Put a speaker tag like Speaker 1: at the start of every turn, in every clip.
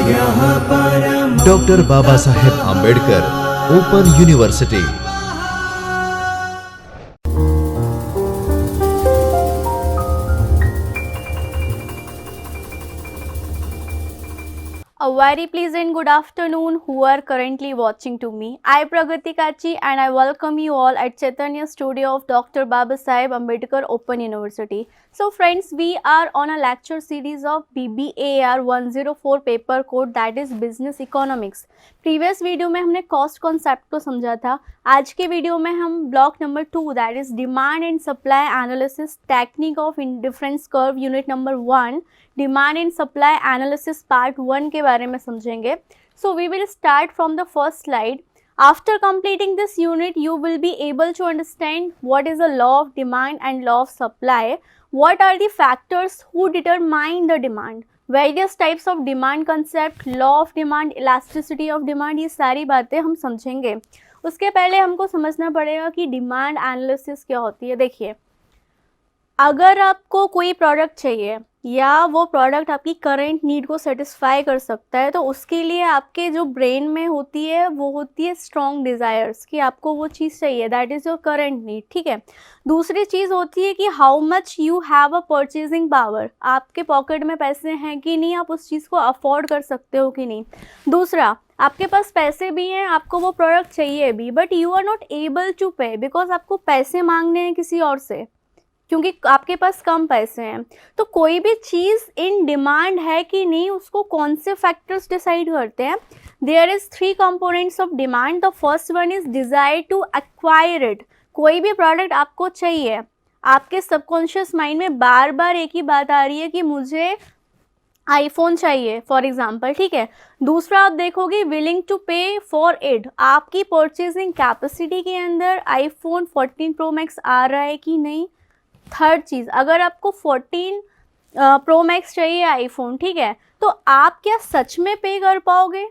Speaker 1: Doctor Baba Saheb Ambedkar Open University.
Speaker 2: A very pleasant good afternoon who are currently watching to me. I Pragati Kachi and I welcome you all at Chaitanya Studio of Dr. Baba Saheb Ambedkar Open University. So friends, we are on a lecture series of BBAR 104 paper code that is Business Economics. Previous video में हमने cost concept को समझा था। आज के video में हम block number 2 that is Demand and Supply Analysis Technique of Indifference Curve Unit number 1 demand and supply analysis part 1 के बारे में समझेंगे। So we will start from the first slide. After completing this unit you will be able to understand what is the law of demand and law of supply, what are the factors who determine the demand, various types of demand concept, law of demand, elasticity of demand, ये सारी बातें हम समझेंगे। उसके पहले हमको समझना पड़ेगा कि डिमांड एनालिसिस क्या होती है। देखिए, अगर आपको कोई प्रोडक्ट चाहिए या वो प्रोडक्ट आपकी करंट नीड को सेटिस्फाई कर सकता है, तो उसके लिए आपके जो ब्रेन में होती है वो होती है स्ट्रॉन्ग डिज़ायर्स कि आपको वो चीज़ चाहिए, that is your current need. ठीक है। दूसरी चीज़ होती है कि how much you have a purchasing power, आपके पॉकेट में पैसे हैं कि नहीं, आप उस चीज़ को अफोर्ड कर सकते हो कि नहीं। दूसरा, आपके पास पैसे भी हैं, आपको वो प्रोडक्ट चाहिए भी, but you are not able to pay because आपको पैसे मांगने हैं किसी और से, क्योंकि आपके पास कम पैसे हैं। तो कोई भी चीज़ इन डिमांड है कि नहीं, उसको कौन से फैक्टर्स डिसाइड करते हैं। There is 3 components of demand. The first one is desire to acquire it. कोई भी प्रोडक्ट आपको चाहिए, आपके सबकॉन्शियस माइंड में बार बार एक ही बात आ रही है कि मुझे आईफोन चाहिए फॉर एग्जाम्पल। ठीक है। दूसरा, आप देखोगे विलिंग टू पे फॉर इट, आपकी परचेजिंग कैपेसिटी के अंदर आईफोन 14 प्रो मैक्स आ रहा है कि नहीं। थर्ड चीज़, अगर आपको 14 प्रो मैक्स चाहिए आईफोन, ठीक है, तो आप क्या सच में पे कर पाओगे,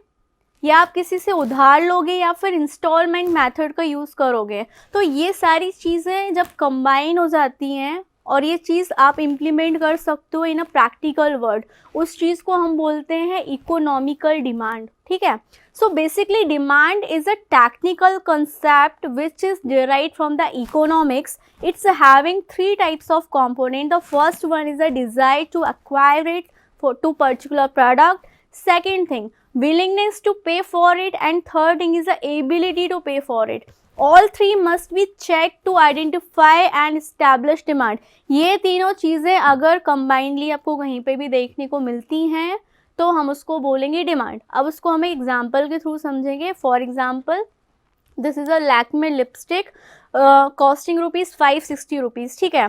Speaker 2: या आप किसी से उधार लोगे या फिर इंस्टॉलमेंट मेथड का यूज़ करोगे। तो ये सारी चीज़ें जब कंबाइन हो जाती हैं और ये चीज़ आप इम्प्लीमेंट कर सकते हो इन अ प्रैक्टिकल वर्ड, उस चीज़ को हम बोलते हैं इकोनॉमिकल डिमांड। ठीक है। So basically demand is a technical concept which is derived from the economics. It's having 3 types of component. The first one is a desire to acquire it to particular product. Second thing, willingness to pay for it, and third thing is the ability to pay for it. All 3 must be checked to identify and establish demand. ये तीनों चीज़ें अगर combinedly आपको कहीं पे भी देखने को मिलती हैं तो हम उसको बोलेंगे डिमांड। अब उसको हमें एग्जाम्पल के थ्रू समझेंगे। For example, this is a Lakme lipstick costing ₹560। ठीक है।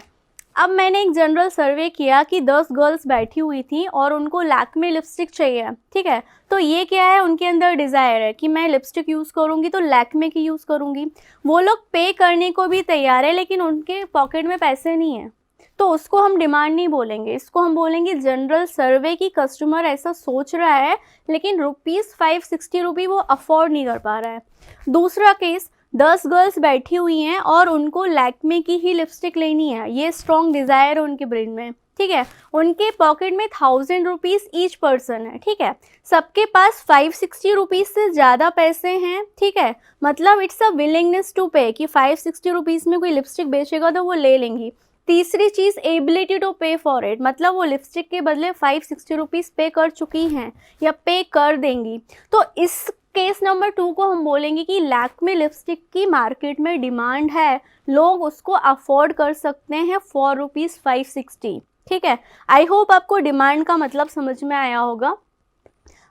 Speaker 2: अब मैंने एक जनरल सर्वे किया कि 10 गर्ल्स बैठी हुई थी और उनको लैक्मे लिपस्टिक चाहिए। ठीक है। तो ये क्या है, उनके अंदर डिज़ायर है कि मैं लिपस्टिक यूज़ करूँगी तो लैक्मे की यूज़ करूँगी। वो लोग पे करने को भी तैयार है लेकिन उनके पॉकेट में पैसे नहीं है, तो उसको हम डिमांड नहीं बोलेंगे, इसको हम बोलेंगे जनरल सर्वे की कस्टमर ऐसा सोच रहा है लेकिन ₹560 वो अफोर्ड नहीं कर पा रहा है। दूसरा केस, 10 गर्ल्स बैठी हुई हैं और उनको लैक्मे की ही लिपस्टिक लेनी है, ये स्ट्रॉन्ग डिज़ायर है उनके ब्रेन में। ठीक है। उनके पॉकेट में ₹1000 ईच पर्सन है। ठीक है। सबके पास ₹560 से ज़्यादा पैसे हैं। ठीक है। मतलब इट्स अ विलिंगनेस टू पे कि ₹560 में कोई लिपस्टिक बेचेगा तो वो ले लेंगी। तीसरी चीज़, एबिलिटी टू पे फॉर इट, मतलब वो लिपस्टिक के बदले ₹560 पे कर चुकी हैं या पे कर देंगी। तो इस केस नंबर 2 को हम बोलेंगे कि लैक्मे लिपस्टिक की मार्केट में डिमांड है, लोग उसको अफोर्ड कर सकते हैं फॉर ₹560। ठीक है। आई होप आपको डिमांड का मतलब समझ में आया होगा।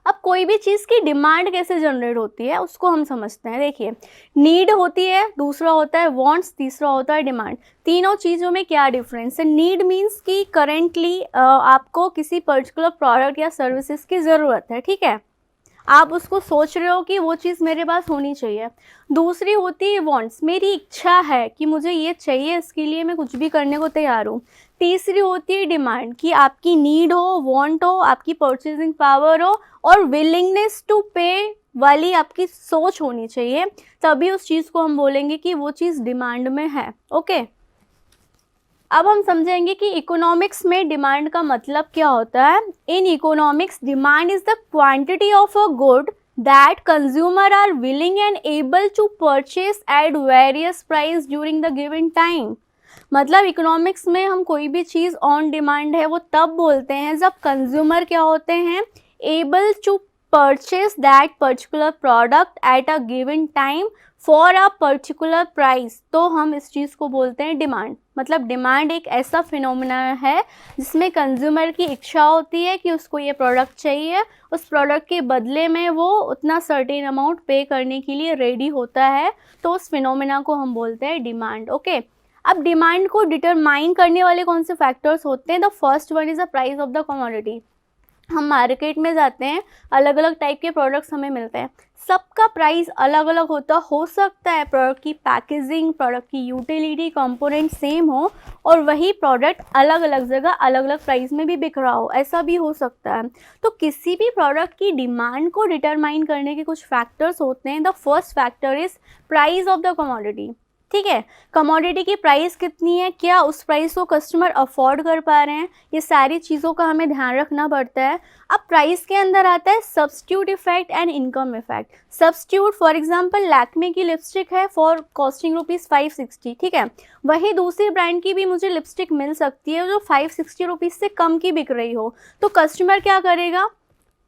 Speaker 2: अब कोई भी चीज़ की डिमांड कैसे जनरेट होती है उसको हम समझते हैं। देखिए, नीड होती है, दूसरा होता है वांट्स, तीसरा होता है डिमांड। तीनों चीज़ों में क्या डिफरेंस है। नीड मीन्स कि करेंटली आपको किसी पर्टिकुलर प्रोडक्ट या सर्विसेज की ज़रूरत है। ठीक है। आप उसको सोच रहे हो कि वो चीज़ मेरे पास होनी चाहिए। दूसरी होती है वांट्स, मेरी इच्छा है कि मुझे ये चाहिए, इसके लिए मैं कुछ भी करने को तैयार हूँ। तीसरी होती है डिमांड कि आपकी नीड हो, वांट हो, आपकी परचेजिंग पावर हो और विलिंगनेस टू पे वाली आपकी सोच होनी चाहिए, तभी उस चीज़ को हम बोलेंगे कि वो चीज़ डिमांड में है। ओके। अब हम समझेंगे कि इकोनॉमिक्स में डिमांड का मतलब क्या होता है। In economics demand is the quantity of a good that consumer are willing and able to purchase at various price during the given time. मतलब इकोनॉमिक्स में हम कोई भी चीज़ ऑन डिमांड है वो तब बोलते हैं जब कंज्यूमर क्या होते हैं, able to purchase that particular product at a given time for a particular price, तो हम इस चीज़ को बोलते हैं डिमांड। मतलब डिमांड एक ऐसा फिनोमिना है जिसमें कंज्यूमर की इच्छा होती है कि उसको ये प्रोडक्ट चाहिए, उस प्रोडक्ट के बदले में वो उतना सर्टेन अमाउंट पे करने के लिए रेडी होता है, तो उस फिनोमिना को हम बोलते हैं डिमांड। ओके, अब डिमांड को डिटरमाइन करने वाले कौन से फैक्टर्स होते हैं। The first one is the price of the commodity. हम मार्केट में जाते हैं, अलग अलग टाइप के प्रोडक्ट्स हमें मिलते हैं, सबका प्राइस अलग अलग होता हो सकता है प्रोडक्ट की पैकेजिंग, प्रोडक्ट की यूटिलिटी, कंपोनेंट सेम हो और वही प्रोडक्ट अलग अलग जगह अलग अलग प्राइस में भी बिक रहा हो, ऐसा भी हो सकता है। तो किसी भी प्रोडक्ट की डिमांड को डिटरमाइन करने के कुछ फैक्टर्स होते हैं। The first factor is price of the commodity. ठीक है, कमोडिटी की प्राइस कितनी है, क्या उस प्राइस को कस्टमर अफोर्ड कर पा रहे हैं, ये सारी चीज़ों का हमें ध्यान रखना पड़ता है। अब प्राइस के अंदर आता है substitute effect and income effect. Substitute for example Lakme की लिपस्टिक है फॉर कॉस्टिंग ₹560, ठीक है, वही दूसरी ब्रांड की भी मुझे लिपस्टिक मिल सकती है जो ₹560 से कम की बिक रही हो, तो कस्टमर क्या करेगा,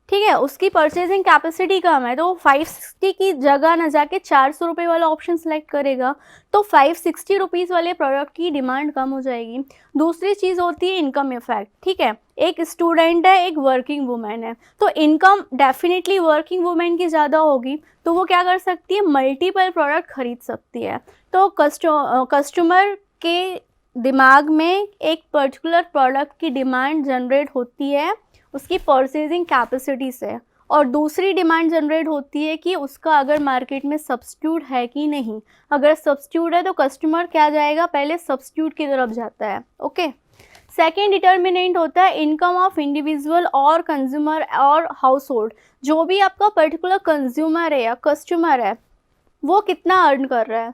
Speaker 2: ठीक है, उसकी परचेजिंग कैपेसिटी कम है तो वो 560 की जगह ना जाके 400 रुपये वाला ऑप्शन सेलेक्ट करेगा, तो 560 रुपीज़ वाले प्रोडक्ट की डिमांड कम हो जाएगी। दूसरी चीज़ होती है इनकम इफेक्ट। ठीक है, एक स्टूडेंट है, एक वर्किंग वुमेन है, तो इनकम डेफिनेटली वर्किंग वुमेन की ज़्यादा होगी, तो वो क्या कर सकती है, मल्टीपल प्रोडक्ट खरीद सकती है। तो कस्टमर के दिमाग में एक पर्टिकुलर प्रोडक्ट की डिमांड जनरेट होती है उसकी परचेजिंग कैपेसिटी से, और दूसरी डिमांड जनरेट होती है कि उसका अगर मार्केट में सब्स्टिट्यूट है कि नहीं। अगर सब्स्टिट्यूट है तो कस्टमर क्या जाएगा, पहले सब्स्टिट्यूट की तरफ जाता है। ओके, सेकेंड डिटर्मिनेंट होता है इनकम ऑफ इंडिविजुअल और कंज्यूमर और हाउस होल्ड। जो भी आपका पर्टिकुलर कंज्यूमर है या कस्टमर है वो कितना अर्न कर रहा है।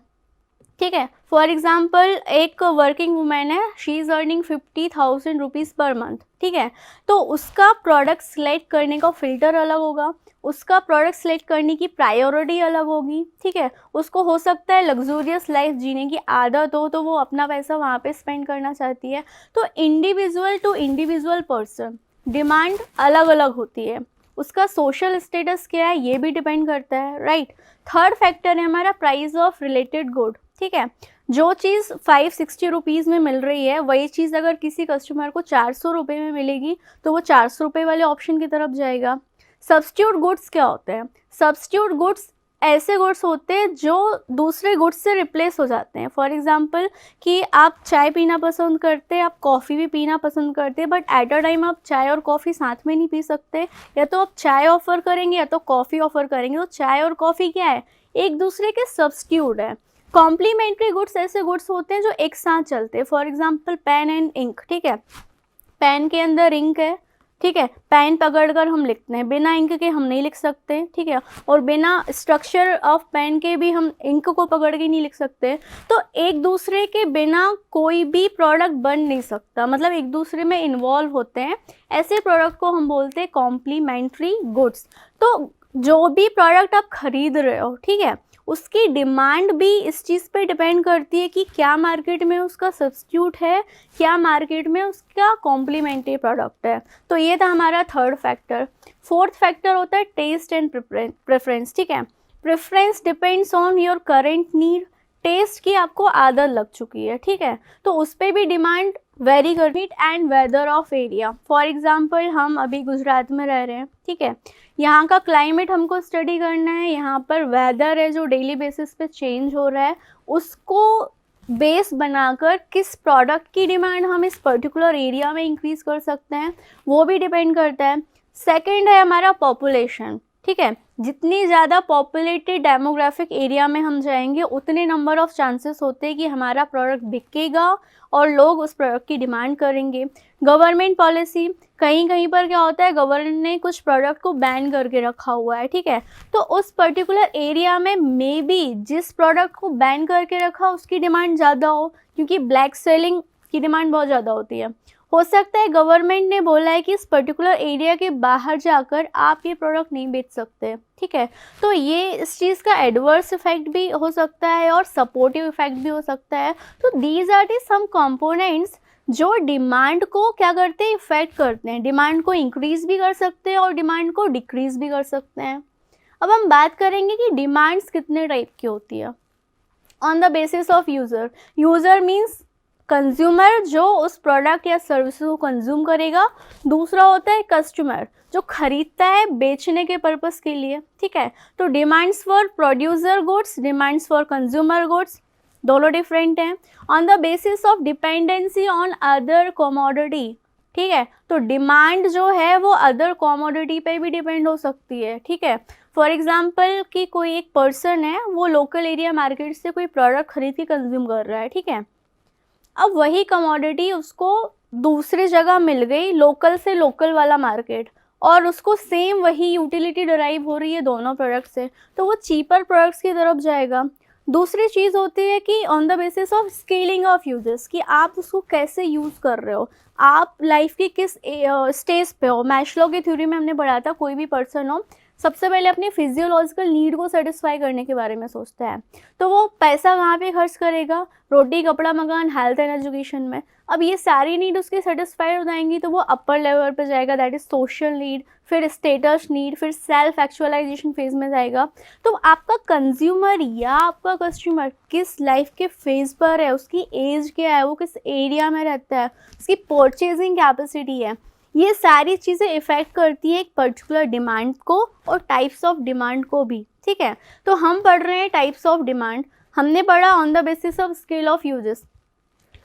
Speaker 2: ठीक है, फॉर एग्जाम्पल एक वर्किंग वुमेन है, she is earning 50,000 rupees per month. ठीक है, तो उसका प्रोडक्ट सिलेक्ट करने का फ़िल्टर अलग होगा, उसका प्रोडक्ट सिलेक्ट करने की प्रायोरिटी अलग होगी। ठीक है, उसको हो सकता है लग्जूरियस लाइफ जीने की आदत हो तो वो अपना पैसा वहाँ पे स्पेंड करना चाहती है। तो individual to individual person demand अलग अलग होती है। उसका सोशल स्टेटस क्या है ये भी डिपेंड करता है, राइट। थर्ड फैक्टर है हमारा प्राइस ऑफ रिलेटेड गुड। ठीक है, जो चीज़ 560 रुपीज़ में मिल रही है वही चीज़ अगर किसी कस्टमर को 400 रुपये में मिलेगी तो वो 400 रुपये वाले ऑप्शन की तरफ जाएगा। सब्स्टिट्यूट गुड्स क्या होते हैं, सब्स्टिट्यूट गुड्स ऐसे गुड्स होते हैं जो दूसरे गुड्स से रिप्लेस हो जाते हैं। फॉर एग्जांपल कि आप चाय पीना पसंद करते हैं, आप कॉफ़ी भी पीना पसंद करते हैं, बट एट अ टाइम आप चाय और कॉफ़ी साथ में नहीं पी सकते, या तो आप चाय ऑफ़र करेंगे या तो कॉफ़ी ऑफ़र करेंगे। तो चाय और कॉफ़ी क्या है, एक दूसरे के सब्स्टिट्यूट है। कॉम्प्लीमेंट्री गुड्स ऐसे गुड्स होते हैं जो एक साथ चलते हैं। For example pen and ink. ठीक है, पेन के अंदर इंक है, ठीक है, पेन पकड़कर हम लिखते हैं, बिना इंक के हम नहीं लिख सकते। ठीक है, और बिना स्ट्रक्चर ऑफ पेन के भी हम इंक को पकड़ के नहीं लिख सकते। तो एक दूसरे के बिना कोई भी प्रोडक्ट बन नहीं सकता, मतलब एक दूसरे में इन्वॉल्व होते हैं। ऐसे प्रोडक्ट को हम बोलते हैं कॉम्प्लीमेंट्री गुड्स। तो जो भी प्रोडक्ट आप खरीद रहे हो, ठीक है, उसकी डिमांड भी इस चीज़ पे डिपेंड करती है कि क्या मार्केट में उसका सब्स्टिट्यूट है, क्या मार्केट में उसका कॉम्प्लीमेंट्री प्रोडक्ट है। तो ये था हमारा थर्ड फैक्टर। फोर्थ फैक्टर होता है टेस्ट एंड प्रेफरेंस। ठीक है, preference depends on your current need. Taste की आपको आदत लग चुकी है, ठीक है, तो उस पर भी डिमांड वेरी करती है। And weather of area, for example हम अभी गुजरात में रह रहे हैं, ठीक है, यहाँ का क्लाइमेट हमको स्टडी करना है, यहाँ पर वेदर है जो डेली बेसिस पे चेंज हो रहा है, उसको बेस बनाकर किस प्रोडक्ट की डिमांड हम इस पर्टिकुलर एरिया में इंक्रीज़ कर सकते हैं वो भी डिपेंड करता है। सेकंड है हमारा पॉपुलेशन। ठीक है, जितनी ज़्यादा पॉपुलेटेड डेमोग्राफिक एरिया में हम जाएंगे उतने नंबर ऑफ चांसेस होते हैं कि हमारा प्रोडक्ट बिकेगा और लोग उस प्रोडक्ट की डिमांड करेंगे। गवर्नमेंट पॉलिसी, कहीं कहीं पर क्या होता है, गवर्नमेंट ने कुछ प्रोडक्ट को बैन करके रखा हुआ है, ठीक है, तो उस पर्टिकुलर एरिया में मे बी जिस प्रोडक्ट को बैन करके रखा उसकी डिमांड ज़्यादा हो, क्योंकि ब्लैक सेलिंग की डिमांड बहुत ज़्यादा होती है। हो सकता है गवर्नमेंट ने बोला है कि इस पर्टिकुलर एरिया के बाहर जाकर आप ये प्रोडक्ट नहीं बेच सकते, ठीक है। तो ये इस चीज़ का एडवर्स इफेक्ट भी हो सकता है और सपोर्टिव इफेक्ट भी हो सकता है। तो these are the some components जो डिमांड को क्या करते हैं, इफेक्ट करते हैं। डिमांड को इंक्रीज भी कर सकते हैं और डिमांड को डिक्रीज भी कर सकते हैं। अब हम बात करेंगे कि डिमांड्स कितने टाइप की होती है। On the basis of user, user means consumer जो उस प्रोडक्ट या सर्विस को कंज्यूम करेगा। दूसरा होता है कस्टमर जो खरीदता है बेचने के पर्पस के लिए, ठीक है। तो demands for producer goods, demands for consumer goods दोनों डिफरेंट हैं। On the basis of dependency on other commodity, ठीक है। तो डिमांड जो है वो अदर कमोडिटी पे भी डिपेंड हो सकती है, ठीक है। फॉर एग्जाम्पल कि कोई एक पर्सन है वो लोकल एरिया मार्केट से कोई प्रोडक्ट खरीद के कंज्यूम कर रहा है, ठीक है। अब वही कमोडिटी उसको दूसरी जगह मिल गई, लोकल से लोकल वाला मार्केट, और उसको सेम वही यूटिलिटी डराइव हो रही है दोनों प्रोडक्ट से, तो वो चीपर प्रोडक्ट्स की तरफ जाएगा। दूसरी चीज़ होती है कि on the basis of scaling of uses, कि आप उसको कैसे यूज़ कर रहे हो, आप लाइफ की किस स्टेज पे हो। मैस्लो की थ्योरी में हमने पढ़ा था कोई भी पर्सन हो सबसे पहले अपनी फिजियोलॉजिकल नीड को सेटिस्फाई करने के बारे में सोचता है। तो वो पैसा कहाँ पे खर्च करेगा, रोटी कपड़ा मकान हेल्थ एंड एजुकेशन में। अब ये सारी नीड उसकी सेटिस्फाई हो जाएंगी तो वो अपर लेवल पे जाएगा, दैट इज सोशल नीड, फिर स्टेटस नीड, फिर सेल्फ एक्चुअलाइजेशन फेज में जाएगा। तो आपका कंज्यूमर या आपका कस्टमर किस लाइफ के फेज पर है, उसकी एज क्या है, वो किस एरिया में रहता है, उसकी परचेजिंग कैपेसिटी है, ये सारी चीज़ें इफ़ेक्ट करती है एक पर्टिकुलर डिमांड को और टाइप्स ऑफ डिमांड को भी, ठीक है। तो हम पढ़ रहे हैं टाइप्स ऑफ डिमांड। हमने पढ़ा on the basis of scale of uses,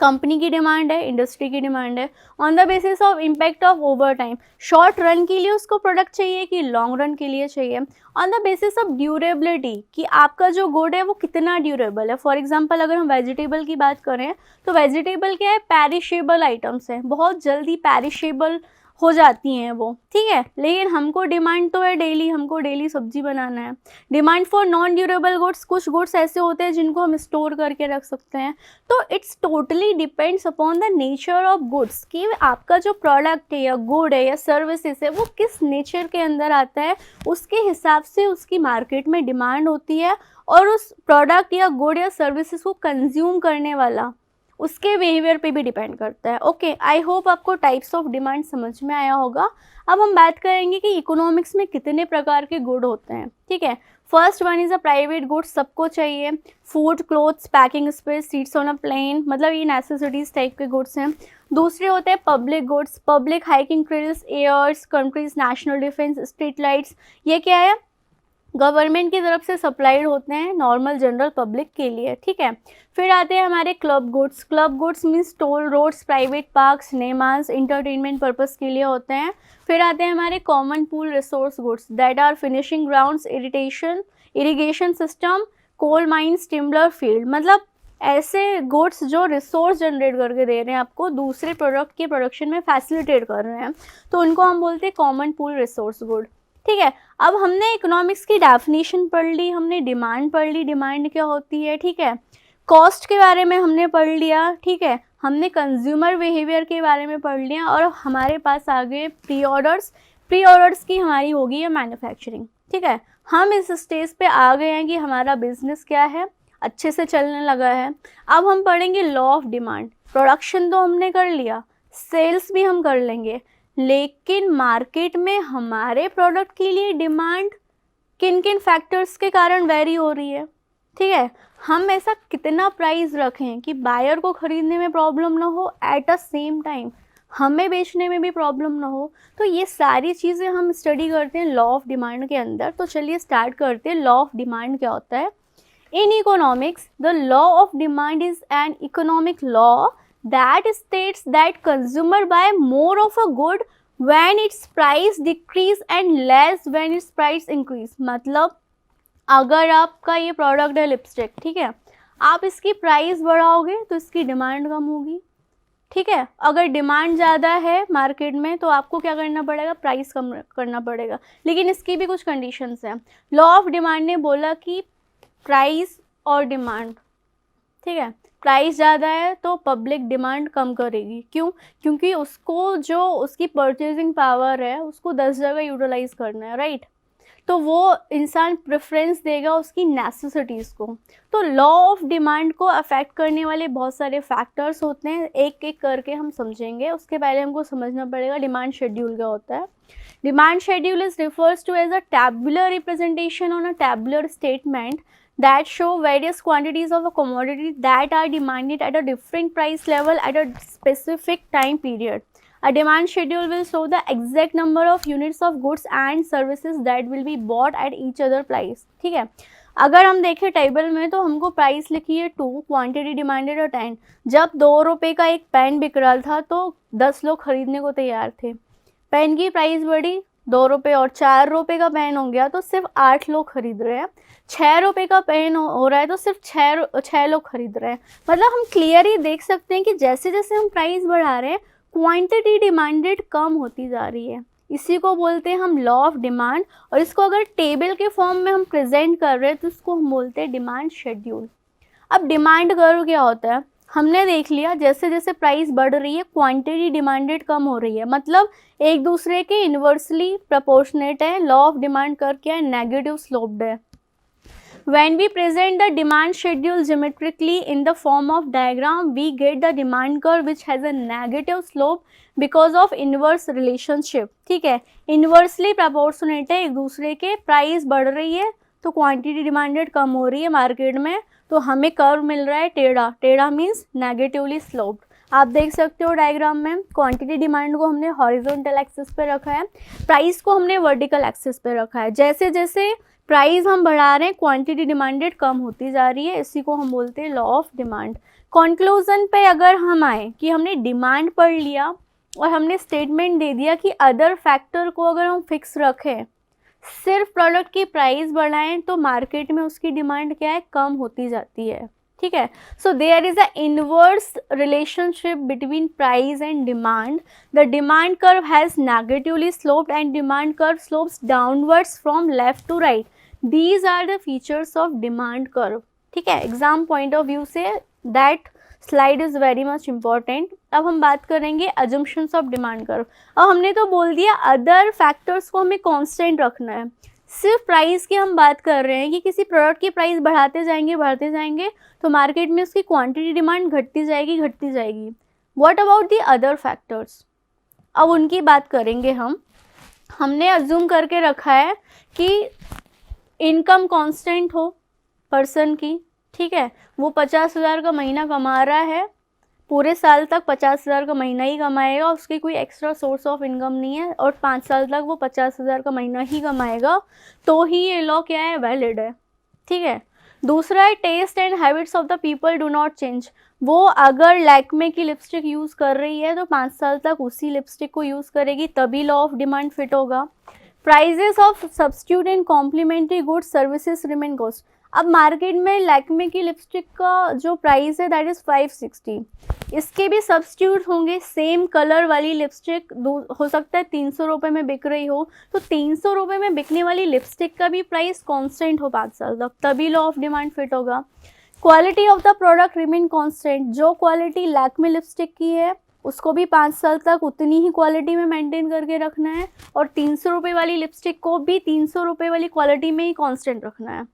Speaker 2: company की डिमांड है, इंडस्ट्री की डिमांड है। On the basis of impact of over time, short run के लिए उसको प्रोडक्ट चाहिए कि लॉन्ग रन के लिए चाहिए। On the basis of durability, कि आपका जो गुड है वो कितना ड्यूरेबल है। फॉर एग्जांपल अगर हम वेजिटेबल की बात करें तो वेजिटेबल क्या है, पेरिशेबल आइटम्स हैं, बहुत जल्दी पेरिशेबल हो जाती हैं वो, ठीक है। लेकिन हमको डिमांड तो है डेली, हमको डेली सब्जी बनाना है। Demand for non durable goods, कुछ गुड्स ऐसे होते हैं जिनको हम स्टोर करके रख सकते हैं। तो it's totally depends upon the nature of goods, कि आपका जो प्रोडक्ट है या गुड है या सर्विसेज है वो किस नेचर के अंदर आता है, उसके हिसाब से उसकी मार्केट में डिमांड होती है। और उस प्रोडक्ट या गुड या सर्विसेज को कंज्यूम करने वाला उसके बिहेवियर पे भी डिपेंड करता है। ओके, आई होप आपको टाइप्स ऑफ डिमांड समझ में आया होगा। अब हम बात करेंगे कि इकोनॉमिक्स में कितने प्रकार के गुड होते हैं, ठीक है। First one is a private goods, सबको चाहिए, food, clothes, packing space, seats on a plane, मतलब ये नेसेसिटीज़ टाइप के गुड्स हैं। दूसरे होते हैं public goods, public hiking trails, airs, countries, national defence, street lights, ये क्या है, गवर्नमेंट की तरफ से सप्लाइड होते हैं नॉर्मल जनरल पब्लिक के लिए, ठीक है। फिर आते हैं हमारे club goods, club goods means toll roads, private park, cinemas, entertainment purpose के लिए होते हैं। फिर आते हैं हमारे common pool resource goods, that are finishing grounds, irrigation system, coal mines, timber field, मतलब ऐसे गुड्स जो रिसोर्स जनरेट करके दे रहे हैं आपको, दूसरे प्रोडक्ट के प्रोडक्शन में फैसिलिटेट कर रहे हैं, तो उनको हम बोलते हैं कॉमन पूल रिसोर्स गुड, ठीक है। अब हमने इकोनॉमिक्स की डेफिनेशन पढ़ ली, हमने डिमांड पढ़ ली, डिमांड क्या होती है, ठीक है। कॉस्ट के बारे में हमने पढ़ लिया, ठीक है। हमने कंज्यूमर बिहेवियर के बारे में पढ़ लिया और हमारे पास आ गए प्री ऑर्डर्स। प्री ऑर्डर्स की हमारी होगी है मैन्युफैक्चरिंग, ठीक है। हम इस स्टेज पे आ गए हैं कि हमारा बिजनेस क्या है, अच्छे से चलने लगा है। अब हम पढ़ेंगे लॉ ऑफ डिमांड। प्रोडक्शन तो हमने कर लिया, सेल्स भी हम कर लेंगे, लेकिन मार्केट में हमारे प्रोडक्ट के लिए डिमांड किन किन फैक्टर्स के कारण वेरी हो रही है, ठीक है। हम ऐसा कितना प्राइस रखें कि बायर को ख़रीदने में प्रॉब्लम ना हो, एट अ सेम टाइम हमें बेचने में भी प्रॉब्लम ना हो। तो ये सारी चीज़ें हम स्टडी करते हैं लॉ ऑफ डिमांड के अंदर। तो चलिए स्टार्ट करते हैं, लॉ ऑफ डिमांड क्या होता है। In economics the law of demand is an economic law that states that consumer buy more of a good when its price decrease and less when its price increase। मतलब अगर आपका ये product है lipstick, ठीक है, आप इसकी price बढ़ाओगे तो इसकी डिमांड कम होगी, ठीक है। अगर डिमांड ज़्यादा है मार्केट में तो आपको क्या करना पड़ेगा, प्राइस कम करना पड़ेगा। लेकिन इसकी भी कुछ कंडीशंस हैं। लॉ ऑफ डिमांड ने बोला कि प्राइस और डिमांड, ठीक है, प्राइस ज़्यादा है तो पब्लिक डिमांड कम करेगी। क्यों? क्योंकि उसको जो उसकी परचेजिंग पावर है उसको 10 जगह यूटिलाइज करना है, राइट? तो वो इंसान प्रेफरेंस देगा उसकी नेसेसिटीज़ को। तो लॉ ऑफ डिमांड को अफेक्ट करने वाले बहुत सारे फैक्टर्स होते हैं, एक एक करके हम समझेंगे। उसके पहले हमको समझना पड़ेगा डिमांड शेड्यूल क्या होता है। Demand schedule is refers to as a tabular representation on a tabular statement that show various quantities of a commodity that are demanded at a different price level at a specific time period. A demand schedule will show the exact number of units of goods and services that will be bought at each other price. ठीक है, अगर हम देखें table में तो हमको price लिखी है 2, क्वांटिटी डिमांडेड है 10। जब 2 रुपये का एक पेन बिक रहा था तो 10 लोग खरीदने को तैयार थे। पेन की प्राइस बढ़ी 2 रुपये और 4 रुपये का पेन हो गया तो सिर्फ 8 लोग खरीद रहे हैं। 6 रुपये का पेन हो रहा है तो सिर्फ 6 लोग खरीद रहे हैं। मतलब हम क्लियरली देख सकते हैं कि जैसे जैसे हम प्राइस बढ़ा रहे हैं क्वांटिटी डिमांडेड कम होती जा रही है। इसी को बोलते हैं हम लॉ ऑफ डिमांड, और इसको अगर टेबल के फॉर्म में हम प्रेजेंट कर रहे हैं तो इसको हम बोलते हैं डिमांड शेड्यूल। अब डिमांड कर्व क्या होता है हमने देख लिया, जैसे जैसे प्राइस बढ़ रही है क्वांटिटी डिमांडेड कम हो रही है, मतलब एक दूसरे के इन्वर्सली प्रोपोर्शनेट है। लॉ ऑफ डिमांड कर्व क्या है? नेगेटिव स्लोप्ड है। When we present the demand schedule geometrically in the form of diagram, we get the demand curve which has a negative slope because of inverse relationship. ठीक है, inversely proportionate है एक दूसरे के। Price बढ़ रही है तो क्वांटिटी डिमांडेड कम हो रही है मार्केट में, तो हमें कर्व मिल रहा है टेढ़ा। टेढ़ा मीन्स नेगेटिवली स्लोप्ड। आप देख सकते हो डायग्राम में क्वांटिटी डिमांड को हमने हॉरिजॉन्टल एक्सिस पे रखा है, प्राइस को हमने वर्टिकल एक्सिस पे रखा है। जैसे जैसे प्राइस हम बढ़ा रहे हैं क्वांटिटी डिमांडेड कम होती जा रही है, इसी को हम बोलते हैं लॉ ऑफ डिमांड। कंक्लूजन पे अगर हम आए कि हमने डिमांड पढ़ लिया और हमने स्टेटमेंट दे दिया कि अदर फैक्टर को अगर हम फिक्स रखें, सिर्फ प्रोडक्ट की प्राइस बढ़ाएं तो मार्केट में उसकी डिमांड क्या है? कम होती जाती है। ठीक है, so there is a inverse relationship between price and demand. The demand curve has negatively sloped and demand curve slopes downwards from left to right. These are the features of demand curve. ठीक है, exam point of view से that slide is very much important. अब हम बात करेंगे assumptions of demand curve. अब हमने तो बोल दिया अदर फैक्टर्स को हमें कांस्टेंट रखना है, सिर्फ प्राइस की हम बात कर रहे हैं कि किसी प्रोडक्ट की प्राइस बढ़ाते जाएंगे तो मार्केट में उसकी क्वांटिटी डिमांड घटती जाएगी। What about the other factors? अब उनकी बात करेंगे हम। हमने अज्यूम करके रखा है कि इनकम कांस्टेंट हो पर्सन की। ठीक है, वो 50,000 का महीना कमा रहा है, पूरे साल तक 50,000 का महीना ही कमाएगा, उसकी कोई एक्स्ट्रा सोर्स ऑफ इनकम नहीं है और 5 साल तक वो 50,000 का महीना ही कमाएगा, तो ही ये लॉ क्या है? वैलिड है। ठीक है, दूसरा है test and habits of the people do not change. वो अगर लैक्मे की लिपस्टिक यूज़ कर रही है तो 5 साल तक उसी लिपस्टिक को यूज़ करेगी, तभी लॉ ऑफ डिमांड फिट होगा। Prices of substitute and complementary goods services remain cost. अब मार्केट में लैक्मे की लिपस्टिक का जो प्राइस है दैट इज़ 560। इसके भी सब्स्टिट्यूट होंगे, सेम कलर वाली लिपस्टिक हो सकता है 300 रुपये में बिक रही हो, तो 300 रुपये में बिकने वाली लिपस्टिक का भी प्राइस कांस्टेंट हो 5 साल तक, तभी लॉ ऑफ डिमांड फिट होगा। Quality of the product remain constant. जो क्वालिटी लैक्मे लिपस्टिक की है उसको भी 5 साल तक उतनी ही क्वालिटी में मेंटेन करके रखना है, और 300 रुपये वाली लिपस्टिक को भी 300 रुपये वाली क्वालिटी में ही कांस्टेंट रखना है,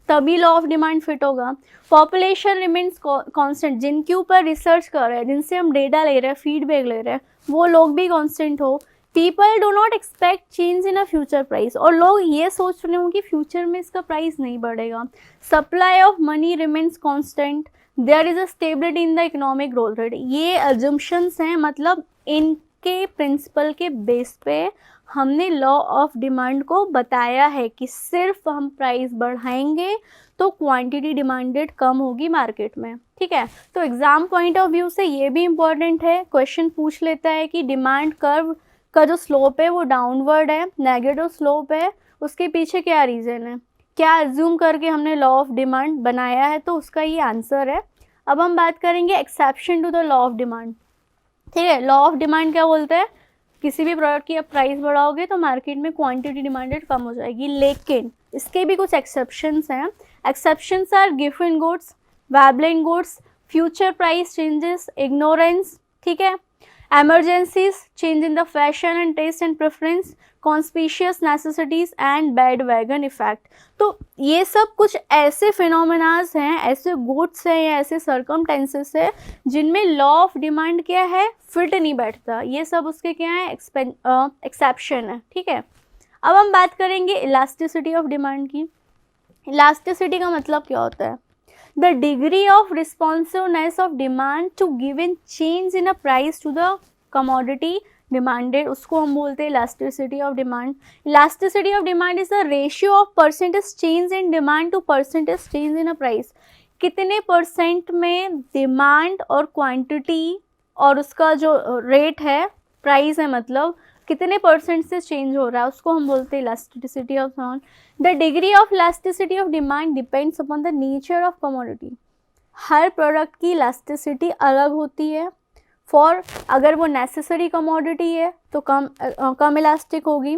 Speaker 2: तभी लॉ ऑफ डिमांड फिट होगा। Population remains constant. जिनके ऊपर रिसर्च कर रहे हैं, जिनसे हम डेटा ले रहे हैं, फीडबैक ले रहे हैं, वो लोग भी कांस्टेंट हो। People do not expect change in a future price. और लोग ये सोच रहे हो कि फ्यूचर में इसका प्राइस नहीं बढ़ेगा। Supply of money remains constant. There is a stability in the economic growth rate. ये अजम्पशंस हैं, मतलब इनके प्रिंसिपल के बेस पे हमने लॉ ऑफ डिमांड को बताया है कि सिर्फ हम प्राइस बढ़ाएंगे तो क्वांटिटी डिमांडेड कम होगी मार्केट में। ठीक है, तो एग्जाम पॉइंट ऑफ व्यू से ये भी इम्पॉर्टेंट है, क्वेश्चन पूछ लेता है कि डिमांड कर्व का जो स्लोप है वो डाउनवर्ड है, नेगेटिव स्लोप है, उसके पीछे क्या रीज़न है, क्या अज्यूम करके हमने लॉ ऑफ डिमांड बनाया है, तो उसका ये आंसर है। अब हम बात करेंगे exception to the law of demand. ठीक है, लॉ ऑफ डिमांड क्या बोलते हैं? किसी भी प्रोडक्ट की आप प्राइस बढ़ाओगे तो मार्केट में क्वांटिटी डिमांडेड कम हो जाएगी, लेकिन इसके भी कुछ एक्सेप्शंस हैं। Exceptions are Giffen goods, Veblen goods, future price changes, ignorance, ठीक है, emergencies, change in the fashion and taste and preference, conspicuous necessities and bad wagon effect. तो ये सब कुछ ऐसे फिनोमेनाज हैं, ऐसे गुड्स हैं या ऐसे सर्कमटेंसेस है जिनमें लॉ ऑफ डिमांड क्या है, फिट नहीं बैठता। ये सब उसके क्या है, एक्सेप्शन है, ठीक है। अब हम बात करेंगे इलास्टिसिटी ऑफ डिमांड की। इलास्टिसिटी का मतलब क्या होता है? The degree of responsiveness of demand to given change in a price to the commodity demanded, उसको हम बोलते हैं elasticity of demand. Elasticity of demand is the ratio of percentage change in demand to percentage change in a price. कितने percent में demand और quantity और उसका जो रेट है, प्राइस है मतलब, कितने परसेंट से चेंज हो रहा है, उसको हम बोलते हैं elasticity of demand. The degree of elasticity of demand depends upon the nature of commodity. Her product की इलास्टिसिटी अलग होती है। फॉर अगर वो नेसेसरी कमोडिटी है तो कम इलास्टिक होगी,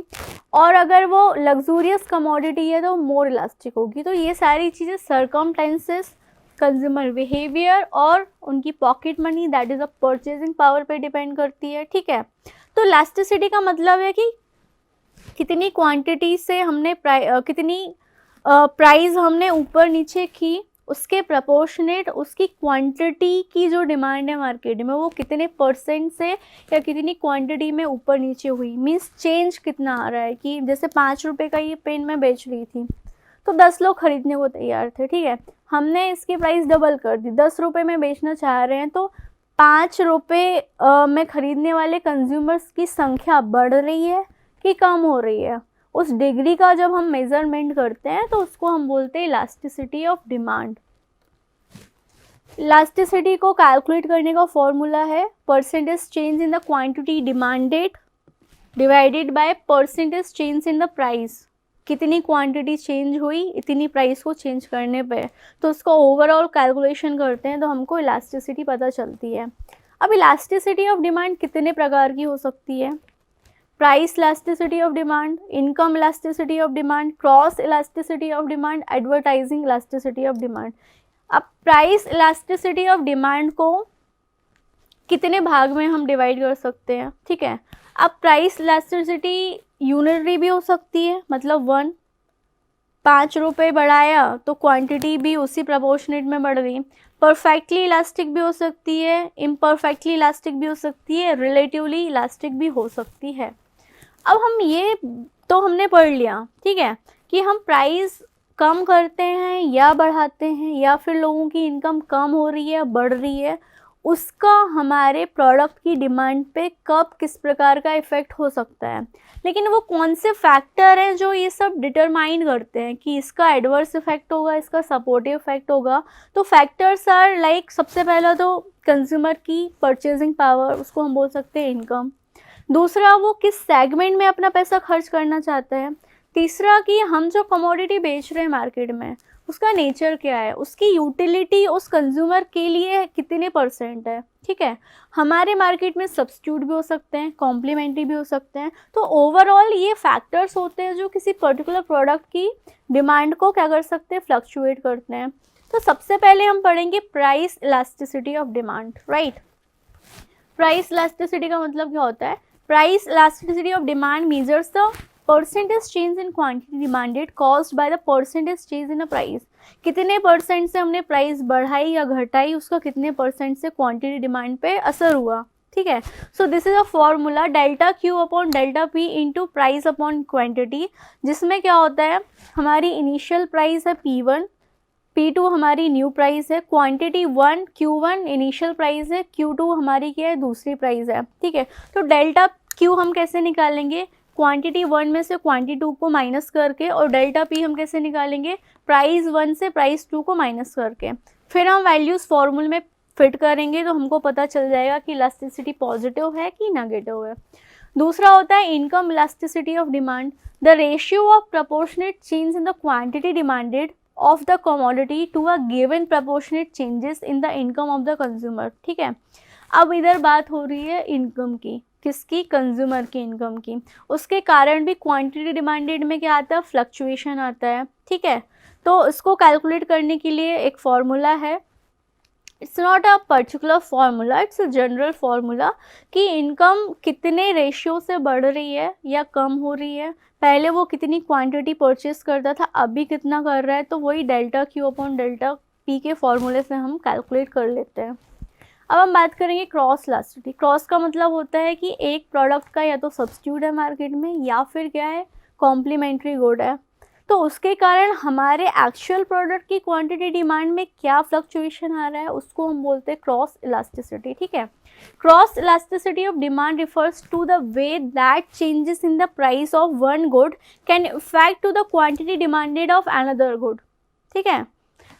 Speaker 2: और अगर वो लग्जूरियस कमोडिटी है तो मोर इलास्टिक होगी। तो ये सारी चीज़ें सर्कमटेंसेस, कंज्यूमर बिहेवियर और उनकी pocket money, that is a purchasing power पे डिपेंड करती है, ठीक है। तो इलास्टिसिटी का मतलब है कि कितनी क्वांटिटी से हमने कितनी प्राइस हमने ऊपर नीचे की, उसके प्रपोर्शनेट उसकी क्वांटिटी की जो डिमांड है मार्केट में वो कितने परसेंट से या कितनी क्वांटिटी में ऊपर नीचे हुई, मीन्स चेंज कितना आ रहा है। कि जैसे 5 रुपये का ये पेन मैं बेच रही थी तो 10 लोग खरीदने को तैयार थे, ठीक है, हमने इसकी प्राइस डबल कर दी, 10 रुपये में बेचना चाह रहे हैं तो 5 रुपये में ख़रीदने वाले कंज्यूमर्स की संख्या बढ़ रही है कि कम हो रही है। उस डिग्री का जब हम मेज़रमेंट करते हैं तो उसको हम बोलते हैं इलास्टिसिटी ऑफ डिमांड। इलास्टिसिटी को कैलकुलेट करने का फॉर्मूला है percentage change in the quantity demanded divided by percentage change in the price. कितनी क्वांटिटी चेंज हुई इतनी प्राइस को चेंज करने पे, तो उसका ओवरऑल कैलकुलेशन करते हैं तो हमको इलास्टिसिटी पता चलती है। अब इलास्टिसिटी ऑफ डिमांड कितने प्रकार की हो सकती है? Price elasticity of demand, income elasticity of demand, cross elasticity of demand, advertising elasticity of demand. अब प्राइस इलास्टिसिटी ऑफ डिमांड को कितने भाग में हम डिवाइड कर सकते हैं, ठीक है। अब प्राइस इलास्टिसिटी यूनिटरी भी हो सकती है, मतलब 1, 5 रुपये बढ़ाया तो क्वांटिटी भी उसी प्रोपोर्शनेट में बढ़ गई। परफेक्टली इलास्टिक भी हो सकती है, इम्परफेक्टली इलास्टिक भी हो सकती है, रिलेटिवली इलास्टिक भी हो सकती है। अब हम ये तो हमने पढ़ लिया, ठीक है, कि हम प्राइस कम करते हैं या बढ़ाते हैं या फिर लोगों की इनकम कम हो रही है बढ़ रही है, उसका हमारे प्रोडक्ट की डिमांड पे कब किस प्रकार का इफ़ेक्ट हो सकता है। लेकिन वो कौन से फैक्टर हैं जो ये सब डिटरमाइन करते हैं कि इसका एडवर्स इफेक्ट होगा, इसका सपोर्टिव इफेक्ट होगा। तो फैक्टर्स आर लाइक, सबसे पहला तो कंज्यूमर की परचेजिंग पावर, उसको हम बोल सकते हैं इनकम। दूसरा, वो किस सेगमेंट में अपना पैसा खर्च करना चाहता है। तीसरा, कि हम जो कमोडिटी बेच रहे हैं मार्केट में उसका नेचर क्या है, उसकी यूटिलिटी उस कंज्यूमर के लिए कितने परसेंट है, ठीक है। हमारे मार्केट में सब्स्टिट्यूट भी हो सकते हैं, कॉम्प्लीमेंट्री भी हो सकते हैं। तो ओवरऑल ये फैक्टर्स होते हैं जो किसी पर्टिकुलर प्रोडक्ट की डिमांड को क्या कर सकते हैं, फ्लक्चुएट करते हैं। तो सबसे पहले हम पढ़ेंगे price elasticity of demand, right. Price elasticity का मतलब क्या होता है? Price elasticity of demand measures the percentage change in quantity demanded caused by the percentage change in a price. कितने परसेंट से हमने प्राइस बढ़ाई या घटाई, उसका कितने परसेंट से क्वांटिटी डिमांड पे असर हुआ, ठीक है। So this is a formula delta Q upon delta P into price upon quantity, जिसमें क्या होता है, हमारी इनिशियल प्राइस है P1, P2 हमारी न्यू प्राइस है, क्वांटिटी 1 Q1 इनिशियल प्राइस है, Q2 हमारी क्या है, दूसरी प्राइस है, ठीक है। तो डेल्टा Q हम कैसे निकालेंगे, क्वांटिटी 1 में से क्वांटिटी 2 को माइनस करके, और डेल्टा P हम कैसे निकालेंगे, प्राइस 1 से प्राइस 2 को माइनस करके। फिर हम वैल्यूज़ फॉर्मूले में फिट करेंगे तो हमको पता चल जाएगा कि इलास्टिसिटी पॉजिटिव है कि नेगेटिव है। दूसरा होता है income elasticity of demand, the ratio of proportionate change in the quantity demanded of the commodity to a given proportionate changes in the income of the consumer, ठीक है। अब इधर बात हो रही है इनकम की, किसकी, कंज्यूमर की इनकम की। उसके कारण भी क्वांटिटी डिमांडेड में क्या आता है, फ्लक्चुएशन आता है, ठीक है। तो इसको कैलकुलेट करने के लिए एक फॉर्मूला है it's not a particular formula, it's a general formula कि इनकम कितने रेशियो से बढ़ रही है या कम हो रही है, पहले वो कितनी क्वांटिटी परचेस करता था अभी कितना कर रहा है, तो वही delta Q upon delta P के फॉर्मूले से हम कैलकुलेट कर लेते हैं। अब हम बात करेंगे क्रॉस इलास्टिसिटी। क्रॉस का मतलब होता है कि एक प्रोडक्ट का या तो सब्स्टिट्यूट है मार्केट में या फिर क्या है, कॉम्प्लीमेंट्री गुड है, तो उसके कारण हमारे एक्चुअल प्रोडक्ट की क्वांटिटी डिमांड में क्या फ्लक्चुएशन आ रहा है उसको हम बोलते हैं क्रॉस इलास्टिसिटी। ठीक है, cross elasticity of demand refers to the way that changes in the price of one good can effect to the quantity demanded of another good. ठीक है,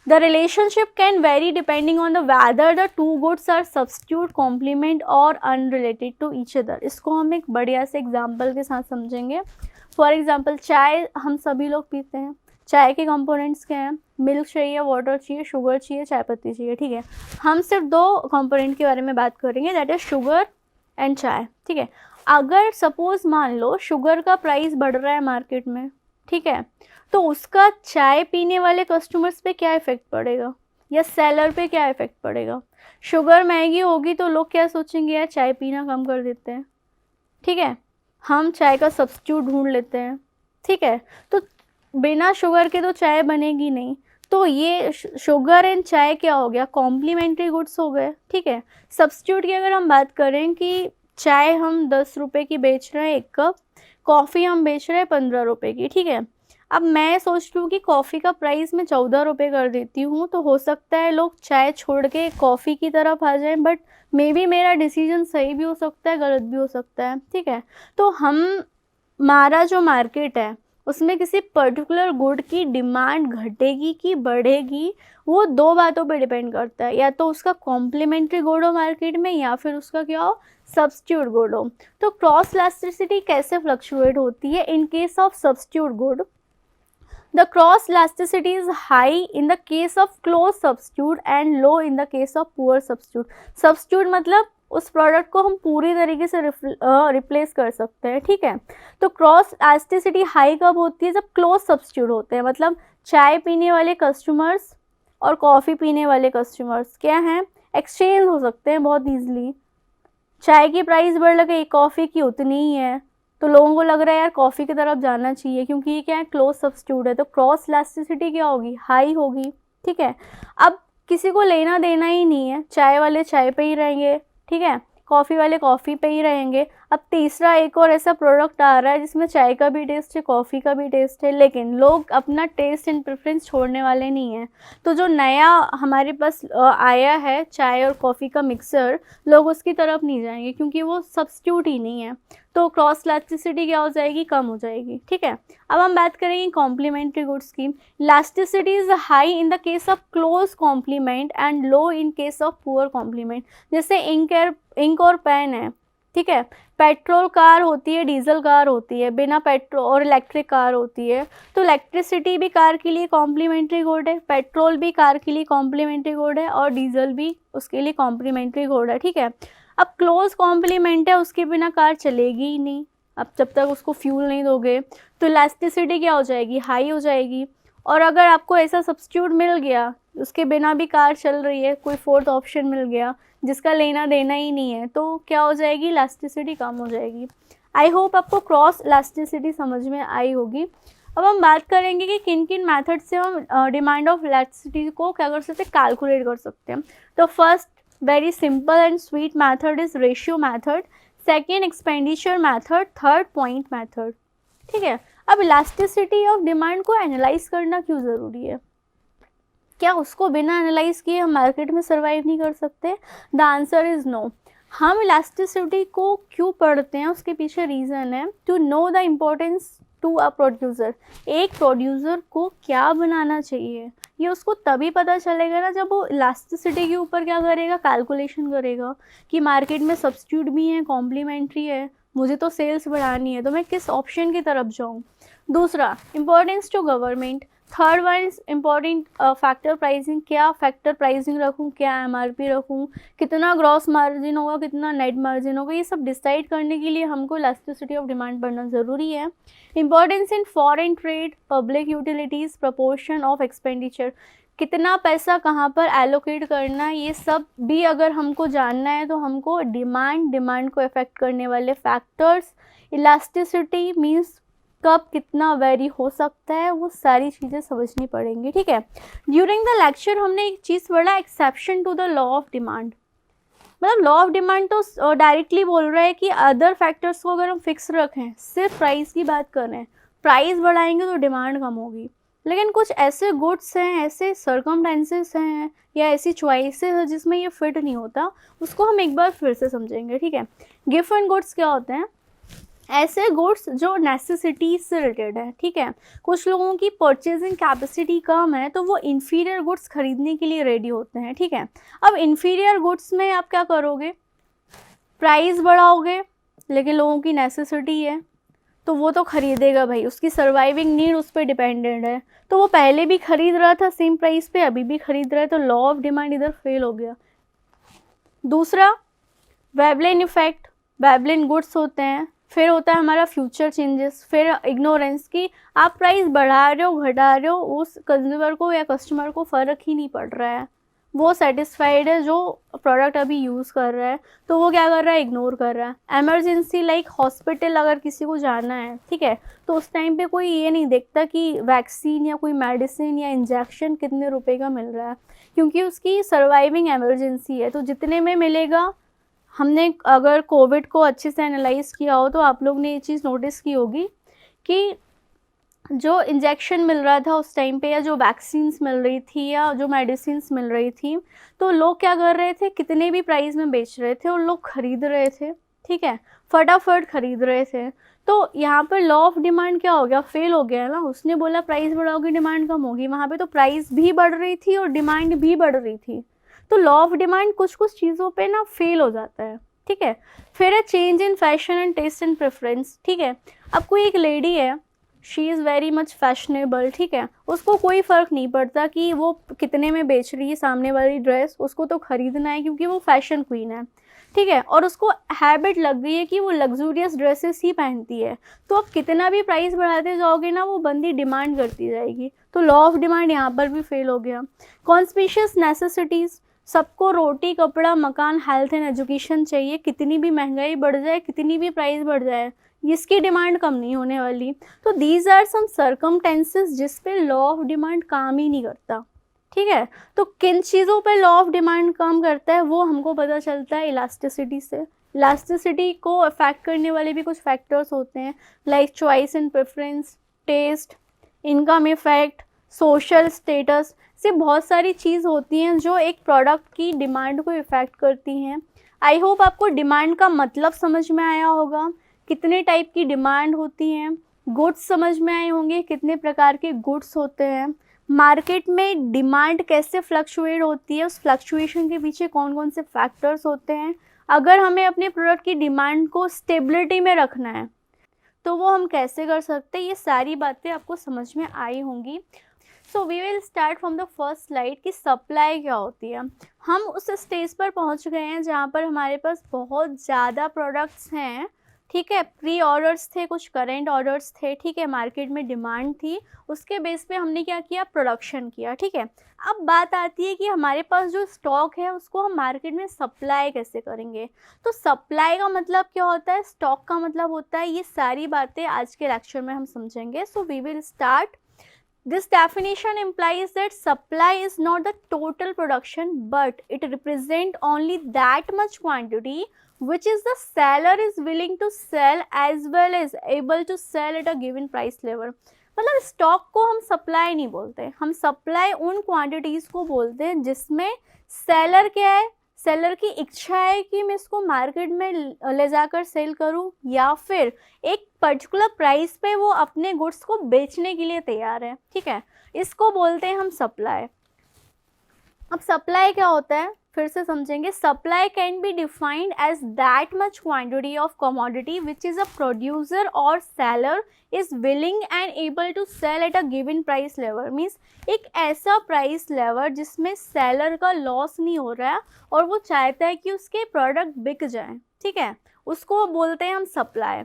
Speaker 2: the relationship can vary depending on the whether the two goods are substitute, complement और unrelated to each other। इसको हम एक बढ़िया से example के साथ समझेंगे। फॉर एग्जाम्पल, चाय हम सभी लोग पीते हैं, चाय के कंपोनेंट्स क्या हैं, मिल्क चाहिए, वाटर चाहिए, शुगर चाहिए, चाय पत्ती चाहिए। ठीक है, हम सिर्फ दो कंपोनेंट के बारे में बात करेंगे, दैट इज शुगर एंड चाय। ठीक है, अगर सपोज मान लो शुगर का प्राइस बढ़ रहा है मार्केट में, ठीक है, तो उसका चाय पीने वाले कस्टमर्स पे क्या इफ़ेक्ट पड़ेगा या सेलर पे क्या इफ़ेक्ट पड़ेगा। शुगर महंगी होगी तो लोग क्या सोचेंगे, यार चाय पीना कम कर देते हैं। ठीक है, हम चाय का सब्स्टिट्यूट ढूंढ लेते हैं। ठीक है, तो बिना शुगर के तो चाय बनेगी नहीं, तो ये शुगर एंड चाय क्या हो गया, कॉम्प्लीमेंट्री गुड्स हो गए। ठीक है, सब्स्टिट्यूट की अगर हम बात करें कि चाय हम 10 रुपये की बेच रहे हैं एक कप, कॉफ़ी हम बेच रहे हैं 15 रुपये की। ठीक है, अब मैं सोच लूँ कि कॉफ़ी का प्राइस मैं 14 रुपये कर देती हूँ, तो हो सकता है लोग चाय छोड़ के कॉफ़ी की तरफ आ जाएं, बट मे बी मेरा डिसीजन सही भी हो सकता है, गलत भी हो सकता है। ठीक है, तो हमारा जो मार्केट है उसमें किसी पर्टिकुलर गुड की डिमांड घटेगी कि बढ़ेगी, वो दो बातों पे डिपेंड करता है, या तो उसका कॉम्प्लीमेंट्री गुड हो मार्केट में या फिर उसका क्या हो, सब्स्टिट्यूट गुड हो। तो क्रॉस इलास्टिसिटी कैसे फ्लक्चुएट होती है इन case of substitute good. The cross elasticity is high in the case of close substitute and low in the case of poor substitute। Substitute मतलब उस प्रोडक्ट को हम पूरी तरीके से रिप्लेस कर सकते हैं। ठीक है, तो क्रॉस इलास्टिसिटी हाई कब होती है, जब क्लोज सब्स्टिट्यूट होते हैं, मतलब चाय पीने वाले कस्टमर्स और कॉफ़ी पीने वाले कस्टमर्स क्या हैं, एक्सचेंज हो सकते हैं बहुत ईजिली। चाय की प्राइस बढ़ गई, कॉफ़ी की उतनी ही है, तो लोगों को लग रहा है यार कॉफ़ी की तरफ जाना चाहिए क्योंकि ये क्या है, क्लोज सब्स्टिट्यूट है, तो क्रॉस इलास्टिसिटी क्या होगी, हाई होगी। ठीक है, अब किसी को लेना देना ही नहीं है, चाय वाले चाय पे ही रहेंगे, ठीक है, कॉफ़ी वाले कॉफ़ी पे ही रहेंगे। अब तीसरा एक और ऐसा प्रोडक्ट आ रहा है जिसमें चाय का भी टेस्ट है, कॉफ़ी का भी टेस्ट है, लेकिन लोग अपना टेस्ट एंड प्रेफरेंस छोड़ने वाले नहीं हैं। तो जो नया हमारे पास आया है चाय और कॉफ़ी का मिक्सर, लोग उसकी तरफ नहीं जाएंगे क्योंकि वो सब्स्टिट्यूट ही नहीं है, तो क्रॉस इलास्टिसिटी क्या हो जाएगी, कम हो जाएगी। ठीक है, अब हम बात करेंगे कॉम्प्लीमेंट्री गुड्स की। Elasticity is high in the case of close complement and low in case of poor complement. जैसे इंक और पेन है, ठीक है, पेट्रोल कार होती है, डीजल कार होती है, बिना पेट्रोल, और इलेक्ट्रिक कार होती है, तो इलेक्ट्रिसिटी भी कार के लिए कॉम्प्लीमेंट्री गुड है, पेट्रोल भी कार के लिए कॉम्प्लीमेंट्री गुड है, और डीजल भी उसके लिए कॉम्प्लीमेंट्री गुड है। ठीक है, अब क्लोज कॉम्प्लीमेंट है, उसके बिना कार चलेगी ही नहीं, अब जब तक उसको फ्यूल नहीं दोगे, तो इलास्टिसिटी क्या हो जाएगी, हाई हो जाएगी। और अगर आपको ऐसा सब्स्टिट्यूट मिल गया उसके बिना भी कार चल रही है, कोई फोर्थ ऑप्शन मिल गया जिसका लेना देना ही नहीं है, तो क्या हो जाएगी, इलास्टिसिटी कम हो जाएगी। आई होप आपको क्रॉस इलास्टिसिटी समझ में आई होगी। अब हम बात करेंगे कि किन किन मेथड से हम डिमांड ऑफ इलास्टिसिटी को क्या कर सकते हैं, कैलकुलेट कर सकते हैं। तो first very simple and sweet method is ratio method, second expenditure method, third point method। ठीक है, अब इलास्टिसिटी ऑफ डिमांड को एनालाइज करना क्यों ज़रूरी है, क्या उसको बिना एनालाइज किए हम मार्केट में सर्वाइव नहीं कर सकते? The answer is no. हम इलास्टिसिटी को क्यों पढ़ते हैं उसके पीछे रीज़न है to know the importance to a producer. एक प्रोड्यूसर को क्या बनाना चाहिए ये उसको तभी पता चलेगा ना जब वो इलास्टिसिटी के ऊपर क्या करेगा, कैलकुलेशन करेगा कि मार्केट में सब्स्टिट्यूट भी है, कॉम्प्लीमेंट्री है, मुझे तो सेल्स बढ़ानी है, तो मैं किस ऑप्शन की तरफ जाऊँ। दूसरा, importance to government. Third one is important factor pricing, क्या फैक्टर प्राइसिंग रखूँ, क्या एमआरपी रखूँ, कितना ग्रॉस मार्जिन होगा, कितना नेट मार्जिन होगा, ये सब डिसाइड करने के लिए हमको इलास्टिसिटी ऑफ डिमांड पढ़ना ज़रूरी है। Importance in foreign trade, public utilities, proportion of expenditure, कितना पैसा कहाँ पर एलोकेट करना है, ये सब भी अगर हमको जानना है तो हमको डिमांड को अफेक्ट करने वाले फैक्टर्स, इलास्टिसिटी मीन्स कब कितना वेरी हो सकता है, वो सारी चीज़ें समझनी पड़ेंगी, ठीक है। ड्यूरिंग द लेक्चर हमने एक चीज़ पढ़ा, exception to the law of demand. मतलब लॉ ऑफ डिमांड तो डायरेक्टली बोल रहा है कि अदर फैक्टर्स को अगर हम फिक्स रखें, सिर्फ प्राइस की बात कर रहे हैं, प्राइस बढ़ाएंगे तो डिमांड कम होगी। लेकिन कुछ ऐसे गुड्स हैं, ऐसे सर्कमस्टेंसेस हैं या ऐसी चॉइसेस हैं जिसमें ये फिट नहीं होता, उसको हम एक बार फिर से समझेंगे, ठीक है। गिवन गुड्स क्या होते हैं? ऐसे गुड्स जो नेसेसिटीज से रिलेटेड है, ठीक है। कुछ लोगों की परचेजिंग कैपेसिटी कम है तो वो इन्फीरियर गुड्स खरीदने के लिए रेडी होते हैं, ठीक है। अब इन्फीरियर गुड्स में आप क्या करोगे? प्राइस बढ़ाओगे, लेकिन लोगों की नेसेसिटी है तो वो तो खरीदेगा भाई, उसकी सर्वाइविंग नीड उस पर डिपेंडेंट है, तो वो पहले भी खरीद रहा था सेम प्राइस पे, अभी भी खरीद रहा है, तो लॉ ऑफ डिमांड इधर फेल हो गया। दूसरा वेबलिन इफेक्ट, वेबलिन गुड्स होते हैं, फिर होता है हमारा फ्यूचर चेंजेस, फिर इग्नोरेंस की आप प्राइस बढ़ा रहे हो घटा रहे हो, उस कंज्यूमर को या कस्टमर को फ़र्क ही नहीं पड़ रहा है, वो सेटिस्फाइड है जो प्रोडक्ट अभी यूज़ कर रहा है, तो वो क्या कर रहा है? इग्नोर कर रहा है। एमरजेंसी लाइक हॉस्पिटल अगर किसी को जाना है, ठीक है, तो उस टाइम पे कोई ये नहीं देखता कि वैक्सीन या कोई मेडिसिन या इंजेक्शन कितने रुपए का मिल रहा है, क्योंकि उसकी सर्वाइविंग एमरजेंसी है, तो जितने में मिलेगा। हमने अगर कोविड को अच्छे से एनालाइज किया हो तो आप लोग ने ये चीज़ नोटिस की होगी कि जो इंजेक्शन मिल रहा था उस टाइम पे, या जो वैक्सीन्स मिल रही थी या जो मेडिसिन्स मिल रही थी, तो लोग क्या कर रहे थे? कितने भी प्राइस में बेच रहे थे और लोग खरीद रहे थे, ठीक है, फटाफट खरीद रहे थे। तो यहाँ पर लॉ ऑफ डिमांड क्या हो गया? फेल हो गया ना। उसने बोला प्राइस बढ़ाओगे डिमांड कम होगी, वहाँ पे तो प्राइस भी बढ़ रही थी और डिमांड भी बढ़ रही थी। तो लॉ ऑफ डिमांड कुछ कुछ चीज़ों पे ना फेल हो जाता है, ठीक है। फिर है change in fashion and taste and preference, ठीक है। अब कोई एक लेडी है, she is very much fashionable, ठीक है, उसको कोई फ़र्क नहीं पड़ता कि वो कितने में बेच रही है सामने वाली ड्रेस, उसको तो ख़रीदना है क्योंकि वो फैशन क्वीन है, ठीक है, और उसको हैबिट लग गई है कि वो लग्जूरियस ड्रेसेस ही पहनती है। तो अब कितना भी प्राइस बढ़ाते जाओगे ना, वो बंदी डिमांड करती जाएगी, तो लॉ ऑफ डिमांड यहाँ पर भी फेल हो गया। कॉन्स्पिशियस नेसेसिटीज़, सबको रोटी कपड़ा मकान हेल्थ एंड एजुकेशन चाहिए, कितनी भी महंगाई बढ़ जाए, कितनी भी प्राइस बढ़ जाए, इसकी डिमांड कम नहीं होने वाली। तो दीज आर सम सर्कमस्टेंसेस जिस पे लॉ ऑफ डिमांड काम ही नहीं करता, ठीक है। तो किन चीज़ों पे लॉ ऑफ डिमांड काम करता है वो हमको पता चलता है इलास्टिसिटी से। इलास्टिसिटी को अफेक्ट करने वाले भी कुछ फैक्टर्स होते हैं, like choice and preference, taste, income effect, social status, से बहुत सारी चीज़ होती हैं जो एक प्रोडक्ट की डिमांड को इफ़ेक्ट करती हैं। आई होप आपको डिमांड का मतलब समझ में आया होगा, कितने टाइप की डिमांड होती हैं, गुड्स समझ में आए होंगे, कितने प्रकार के गुड्स होते हैं, मार्केट में डिमांड कैसे फ्लक्चुएट होती है, उस फ्लक्चुएशन के पीछे कौन कौन से फैक्टर्स होते हैं। अगर हमें अपने प्रोडक्ट की डिमांड को स्टेबिलिटी में रखना है तो वो हम कैसे कर सकते हैं, ये सारी बातें आपको समझ में आई होंगी। So we will start from the first slide कि सप्लाई क्या होती है। हम उस स्टेज पर पहुंच गए हैं जहां पर हमारे पास बहुत ज़्यादा प्रोडक्ट्स हैं, ठीक है, प्री ऑर्डर्स थे, कुछ करेंट ऑर्डर्स थे, ठीक है, मार्केट में डिमांड थी, उसके बेस पे हमने क्या किया? प्रोडक्शन किया, ठीक है। अब बात आती है कि हमारे पास जो स्टॉक है उसको हम मार्केट में सप्लाई कैसे करेंगे। तो सप्लाई का मतलब क्या होता है, स्टॉक का मतलब होता है, ये सारी बातें आज के लेक्चर में हम समझेंगे। So we will start. This definition implies that supply is not the total production, but it represents only that much quantity which is the seller is willing to sell as well as able to sell at a given price level. मतलब stock को हम supply नहीं बोलते, हम supply उन quantities को बोलते हैं जिसमें सेलर क्या है, सेलर की इच्छा है कि मैं इसको मार्केट में ले जाकर सेल करूं, या फिर एक पर्टिकुलर प्राइस पे वो अपने गुड्स को बेचने के लिए तैयार है, ठीक है, इसको बोलते हैं हम सप्लाई। अब सप्लाई क्या होता है फिर से समझेंगे। Supply can be defined as that much quantity of commodity which is a producer और seller is willing and able to sell at a given price level. Means एक ऐसा प्राइस लेवल जिसमें सेलर का लॉस नहीं हो रहा है और वो चाहता है कि उसके प्रोडक्ट बिक जाएं, ठीक है, उसको बोलते हैं हम supply.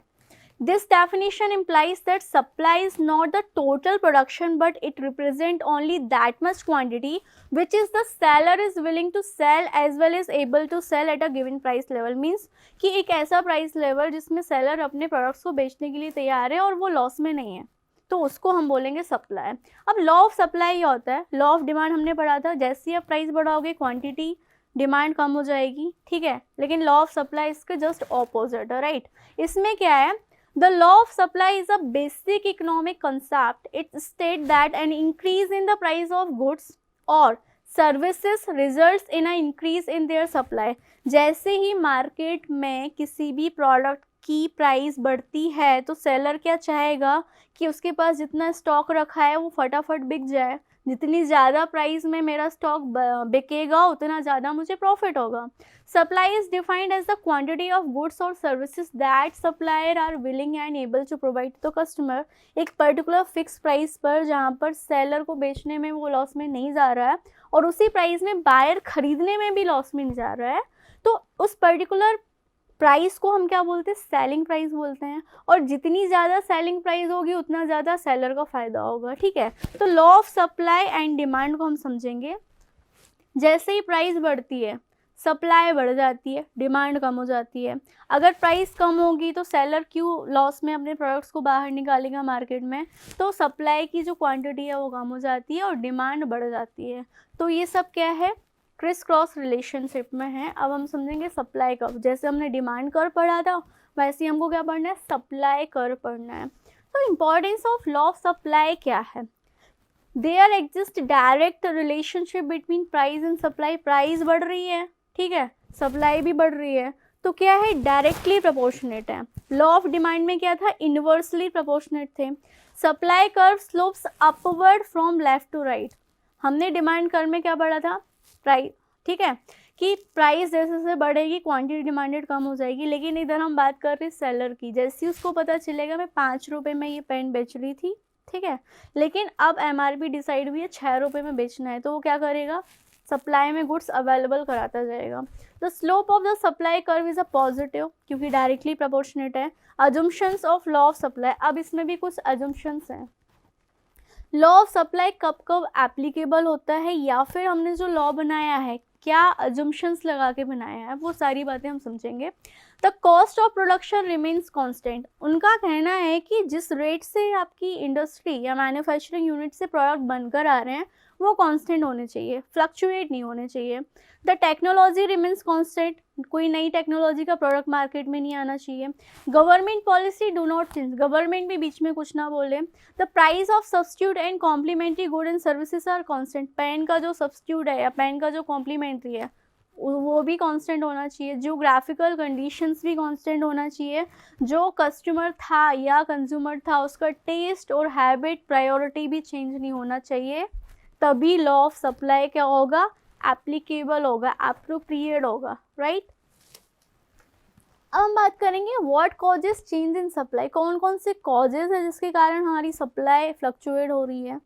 Speaker 2: This definition implies that supply is not the total production, but it represents only that much quantity which is the seller is willing to sell as well as able to sell at a given price level. Means कि एक ऐसा price level जिसमें seller अपने products को बेचने के लिए तैयार है और वो लॉस में नहीं है, तो उसको हम बोलेंगे सप्लाई। अब लॉ ऑफ सप्लाई क्या होता है? लॉ ऑफ डिमांड हमने पढ़ा था, जैसे ही आप प्राइस बढ़ाओगे क्वांटिटी डिमांड कम हो जाएगी, ठीक है। लेकिन लॉ ऑफ सप्लाई इसका जस्ट ऑपोजिट है, राइट। इसमें क्या है? The law of supply is a basic economic concept. It states that an increase in the price of goods or services results in an increase in their supply. जैसे ही market में किसी भी product की price बढ़ती है तो seller क्या चाहेगा कि उसके पास जितना स्टॉक रखा है वो फटाफट बिक जाए। जितनी ज़्यादा प्राइस में मेरा स्टॉक बिकेगा उतना ज़्यादा मुझे प्रॉफिट होगा। Supply is defined as the quantity of goods और services that supplier are willing and able to provide to customer. एक पर्टिकुलर फिक्स प्राइस पर जहाँ पर सेलर को बेचने में वो लॉस में नहीं जा रहा है और उसी प्राइस में बायर खरीदने में भी लॉस में नहीं जा रहा है, तो उस पर्टिकुलर प्राइस को हम क्या बोलते हैं? सेलिंग प्राइस बोलते हैं। और जितनी ज़्यादा सेलिंग प्राइस होगी उतना ज़्यादा सेलर का फ़ायदा होगा, ठीक है। तो law of supply and demand को हम समझेंगे। जैसे ही प्राइस बढ़ती है सप्लाई बढ़ जाती है, डिमांड कम हो जाती है। अगर प्राइस कम होगी तो सेलर क्यों लॉस में अपने प्रोडक्ट्स को बाहर निकालेगा मार्केट में? तो सप्लाई की जो क्वांटिटी है वो कम हो जाती है और डिमांड बढ़ जाती है। तो ये सब क्या है? क्रिस क्रॉस रिलेशनशिप में है। अब हम समझेंगे सप्लाई कर्व। जैसे हमने डिमांड कर्व पढ़ा था वैसे ही हमको क्या पढ़ना है? सप्लाई कर्व पढ़ना है। तो importance of law of supply क्या है? There exist direct relationship between price and supply. Price बढ़ रही है, ठीक है, सप्लाई भी बढ़ रही है, तो क्या है? डायरेक्टली प्रोपोर्शनेट है। लॉ ऑफ डिमांड में क्या था? इनवर्सली प्रोपोर्शनेट थे। Supply curve slopes upward from left to right. हमने डिमांड कर्व में क्या पढ़ा था? प्राइस, ठीक है, कि प्राइस जैसे जैसे बढ़ेगी क्वांटिटी डिमांडेड कम हो जाएगी। लेकिन इधर हम बात कर रहे हैं सेलर की। जैसे ही उसको पता चलेगा मैं 5 रुपये में ये पेन बेच रही थी, ठीक है, लेकिन अब MRP डिसाइड हुई है 6 रुपये में बेचना है, तो वो क्या करेगा? सप्लाई में गुड्स अवेलेबल कराता जाएगा। The slope of the supply curve is a positive क्योंकि डायरेक्टली प्रोपोर्शनेट है। Assumptions of law of supply. अब इसमें भी कुछ अजम्पशंस हैं। लॉ ऑफ सप्लाई कब कब एप्लीकेबल होता है या फिर हमने जो लॉ बनाया है क्या अजम्पशंस लगा के बनाया है, वो सारी बातें हम समझेंगे। The cost of production remains constant. उनका कहना है कि जिस रेट से आपकी इंडस्ट्री या मैन्युफैक्चरिंग यूनिट से प्रोडक्ट बनकर आ रहे हैं वो कांस्टेंट होने चाहिए, फ्लक्चुएट नहीं होने चाहिए। The technology remains constant. कोई नई टेक्नोलॉजी का प्रोडक्ट मार्केट में नहीं आना चाहिए। Government policy do not change. Government भी बीच में कुछ ना बोले। The price of substitute and complementary good and services are constant. Pen का जो सब्स्टिट्यूट है या पेन का जो कॉम्प्लीमेंट्री है वो भी कांस्टेंट होना चाहिए। जियोग्राफिकल कंडीशंस भी कांस्टेंट होना चाहिए। जो कस्टमर था या कंज्यूमर था उसका टेस्ट और हैबिट प्रायोरिटी भी चेंज नहीं होना चाहिए, तभी लॉ ऑफ सप्लाई क्या होगा? एप्लीकेबल होगा, एप्रोप्रिएट होगा, राइट। अब हम बात करेंगे what causes change in supply. कौन कौन से कॉजेज है जिसके कारण हमारी सप्लाई फ्लक्चुएट हो रही है?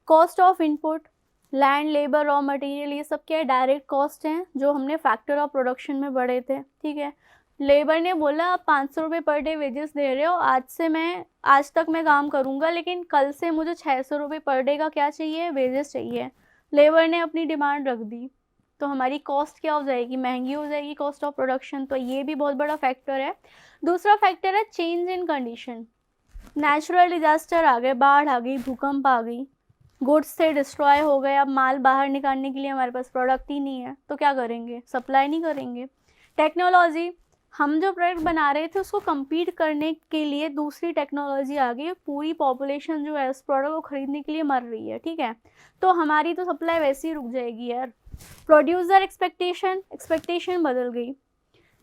Speaker 2: Cost of input, land, labour, raw material, ये सब क्या है? डायरेक्ट कॉस्ट हैं जो हमने फैक्टर ऑफ प्रोडक्शन में बढ़े थे, ठीक है। लेबर ने बोला आप 500 रुपये पर डे वेजेस दे रहे हो, आज तक मैं काम करूँगा लेकिन कल से मुझे 600 रुपये पर डे का क्या चाहिए? वेजेस चाहिए। लेबर ने अपनी डिमांड रख दी तो हमारी कॉस्ट क्या हो जाएगी? महंगी हो जाएगी, कॉस्ट ऑफ प्रोडक्शन। तो ये भी बहुत बड़ा फैक्टर है। दूसरा फैक्टर है change in condition. Natural disaster आ गए, बाढ़ आ गई, भूकंप आ गई, गुड्स से डिस्ट्रॉय हो गए, अब माल बाहर निकालने के लिए हमारे पास प्रोडक्ट ही नहीं है, तो क्या करेंगे? सप्लाई नहीं करेंगे। टेक्नोलॉजी, हम जो प्रोडक्ट बना रहे थे उसको compete करने के लिए दूसरी टेक्नोलॉजी आ गई, पूरी पॉपुलेशन जो है उस प्रोडक्ट को खरीदने के लिए मर रही है, ठीक है, तो हमारी तो सप्लाई वैसे ही रुक जाएगी यार। प्रोड्यूसर एक्सपेक्टेशन बदल गई।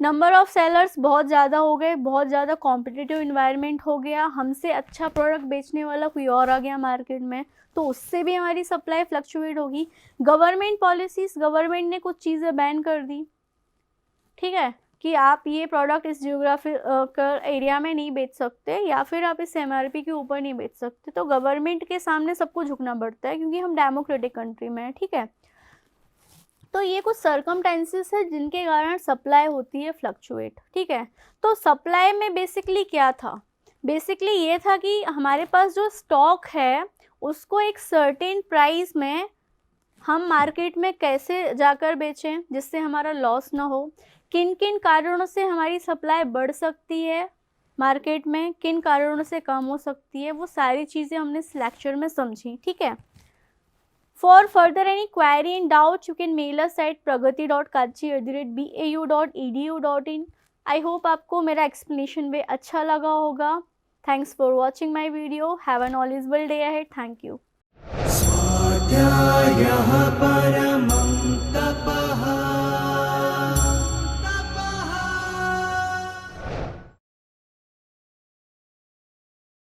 Speaker 2: नंबर ऑफ सेलर्स बहुत ज़्यादा हो गए, बहुत ज़्यादा कॉम्पिटिटिव इन्वायरमेंट हो गया, हमसे अच्छा प्रोडक्ट बेचने वाला कोई और आ गया मार्केट में, तो उससे भी हमारी सप्लाई फ्लक्चुएट होगी। गवर्नमेंट पॉलिसीज, गवर्नमेंट ने कुछ चीज़ें बैन कर दी, ठीक है, कि आप ये प्रोडक्ट इस जियोग्राफिकल एरिया में नहीं बेच सकते या फिर आप इस MRP के ऊपर नहीं बेच सकते। तो गवर्नमेंट के सामने सबको झुकना पड़ता है क्योंकि हम डेमोक्रेटिक कंट्री में हैं, ठीक है। तो ये कुछ सर्कमटेंसेस है जिनके कारण सप्लाई होती है फ्लक्चुएट, ठीक है। तो सप्लाई में बेसिकली क्या था? बेसिकली ये था कि हमारे पास जो स्टॉक है उसको एक सर्टेन प्राइस में हम मार्केट में कैसे जाकर बेचें जिससे हमारा लॉस ना हो, किन किन कारणों से हमारी सप्लाई बढ़ सकती है मार्केट में, किन कारणों से कम हो सकती है, वो सारी चीज़ें हमने इस लेक्चर में समझी। ठीक है। For further any query and doubt you can mail us at pragati.kachi@bau.edu.in। I hope आपको मेरा एक्सप्लेनेशन वे अच्छा लगा होगा। Thanks for watching my video. Have an knowledgeable day ahead. Thank you.
Speaker 3: स्वाध्यायः परमः